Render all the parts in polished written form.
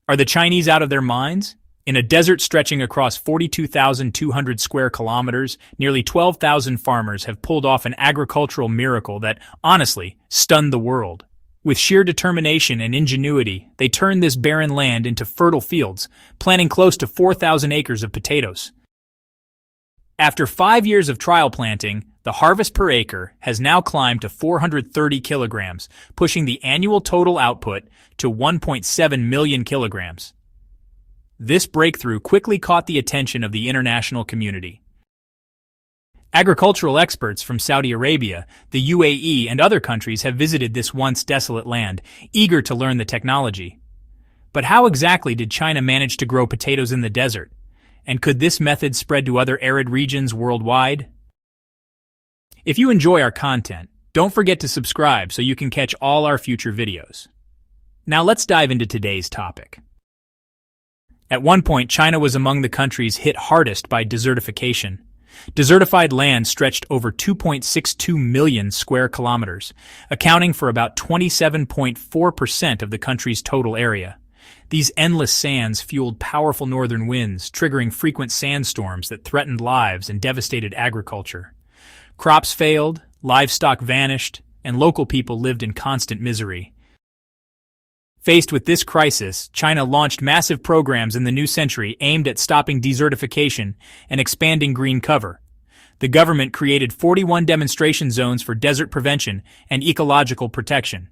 Are the Chinese out of their minds? In a desert stretching across 42,200 square kilometers, nearly 12,000 farmers have pulled off an agricultural miracle that, honestly, stunned the world. With sheer determination and ingenuity, they turned this barren land into fertile fields, planting close to 4,000 acres of potatoes. After 5 years of trial planting, the harvest per acre has now climbed to 430 kilograms, pushing the annual total output to 1.7 million kilograms. This breakthrough quickly caught the attention of the international community. Agricultural experts from Saudi Arabia, the UAE, and other countries have visited this once desolate land, eager to learn the technology. But how exactly did China manage to grow potatoes in the desert? And could this method spread to other arid regions worldwide? If you enjoy our content, don't forget to subscribe so you can catch all our future videos. Now let's dive into today's topic. At one point, China was among the countries hit hardest by desertification. Desertified land stretched over 2.62 million square kilometers, accounting for about 27.4% of the country's total area. These endless sands fueled powerful northern winds, triggering frequent sandstorms that threatened lives and devastated agriculture. Crops failed, livestock vanished, and local people lived in constant misery. Faced with this crisis, China launched massive programs in the new century aimed at stopping desertification and expanding green cover. The government created 41 demonstration zones for desert prevention and ecological protection.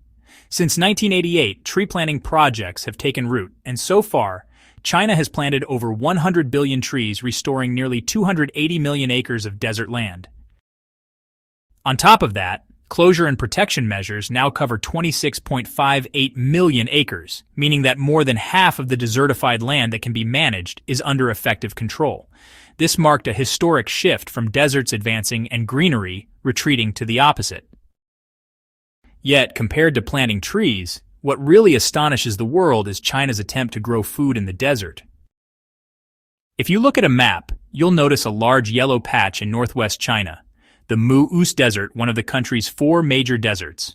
Since 1988, tree planting projects have taken root, and so far, China has planted over 100 billion trees, restoring nearly 280 million acres of desert land. On top of that, closure and protection measures now cover 26.58 million acres, meaning that more than half of the desertified land that can be managed is under effective control. This marked a historic shift from deserts advancing and greenery retreating to the opposite. Yet, compared to planting trees, what really astonishes the world is China's attempt to grow food in the desert. If you look at a map, you'll notice a large yellow patch in northwest China, the Mu'us Desert, one of the country's 4 major deserts.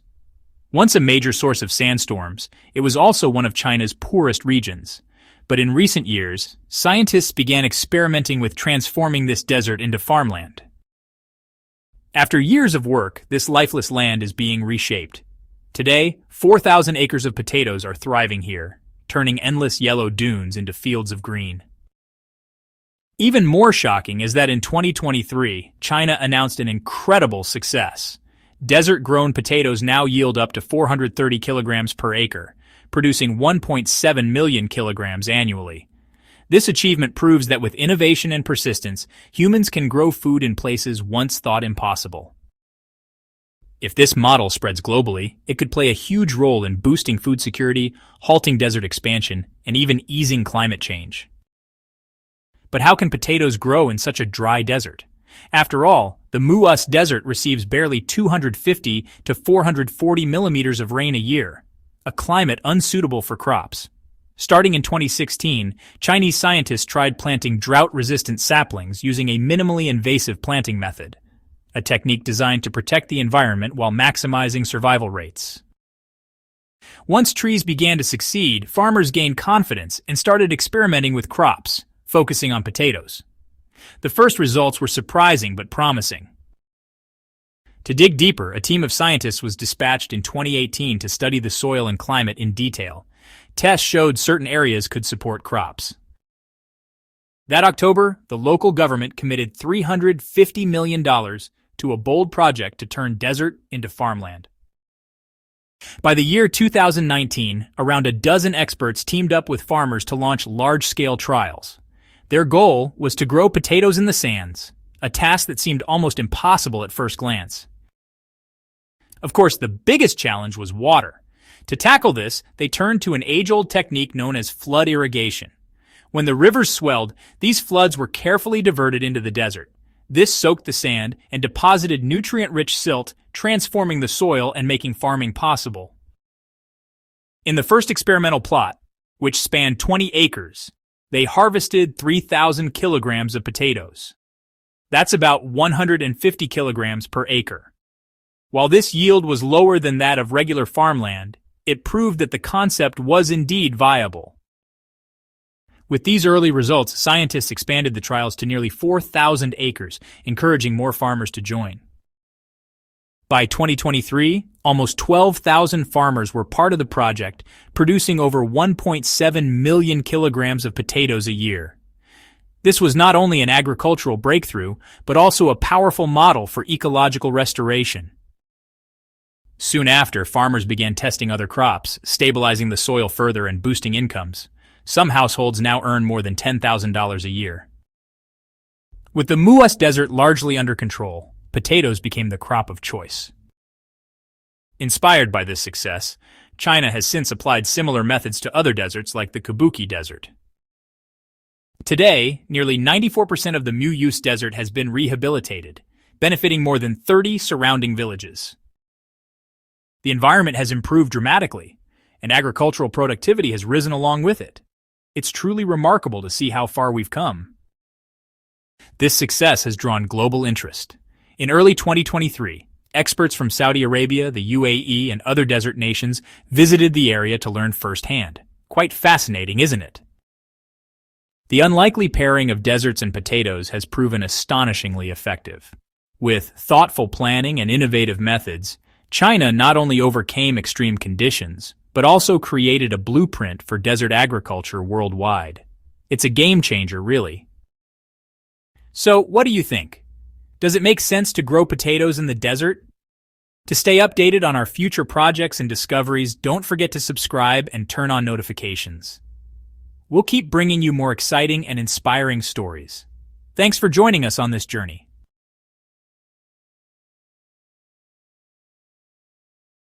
Once a major source of sandstorms, it was also one of China's poorest regions. But in recent years, scientists began experimenting with transforming this desert into farmland. After years of work, this lifeless land is being reshaped. Today, 4,000 acres of potatoes are thriving here, turning endless yellow dunes into fields of green. Even more shocking is that in 2023, China announced an incredible success. Desert-grown potatoes now yield up to 430 kilograms per acre, producing 1.7 million kilograms annually. This achievement proves that with innovation and persistence, humans can grow food in places once thought impossible. If this model spreads globally, it could play a huge role in boosting food security, halting desert expansion, and even easing climate change. But how can potatoes grow in such a dry desert? After all, the Mu'us Desert receives barely 250 to 440 millimeters of rain a year, a climate unsuitable for crops. Starting in 2016, Chinese scientists tried planting drought-resistant saplings using a minimally invasive planting method, a technique designed to protect the environment while maximizing survival rates. Once trees began to succeed, farmers gained confidence and started experimenting with crops, focusing on potatoes. The first results were surprising but promising. To dig deeper, a team of scientists was dispatched in 2018 to study the soil and climate in detail. Tests showed certain areas could support crops. That October, the local government committed $350 million to a bold project to turn desert into farmland. By the year 2019, around a dozen experts teamed up with farmers to launch large-scale trials. Their goal was to grow potatoes in the sands, a task that seemed almost impossible at first glance. Of course, the biggest challenge was water. To tackle this, they turned to an age-old technique known as flood irrigation. When the rivers swelled, these floods were carefully diverted into the desert. This soaked the sand and deposited nutrient-rich silt, transforming the soil and making farming possible. In the first experimental plot, which spanned 20 acres, they harvested 3,000 kilograms of potatoes. That's about 150 kilograms per acre. While this yield was lower than that of regular farmland, it proved that the concept was indeed viable. With these early results, scientists expanded the trials to nearly 4,000 acres, encouraging more farmers to join. By 2023, almost 12,000 farmers were part of the project, producing over 1.7 million kilograms of potatoes a year. This was not only an agricultural breakthrough, but also a powerful model for ecological restoration. Soon after, farmers began testing other crops, stabilizing the soil further and boosting incomes. Some households now earn more than $10,000 a year. With the Muas Desert largely under control, potatoes became the crop of choice. Inspired by this success, China has since applied similar methods to other deserts like the Kabuki Desert. Today, nearly 94% of the Muas Desert has been rehabilitated, benefiting more than 30 surrounding villages. The environment has improved dramatically, and agricultural productivity has risen along with it. It's truly remarkable to see how far we've come. This success has drawn global interest. In early 2023, experts from Saudi Arabia, the UAE, and other desert nations visited the area to learn firsthand. Quite fascinating, isn't it? The unlikely pairing of deserts and potatoes has proven astonishingly effective. With thoughtful planning and innovative methods, China not only overcame extreme conditions, but also created a blueprint for desert agriculture worldwide. It's a game changer, really. So, what do you think? Does it make sense to grow potatoes in the desert? To stay updated on our future projects and discoveries, don't forget to subscribe and turn on notifications. We'll keep bringing you more exciting and inspiring stories. Thanks for joining us on this journey.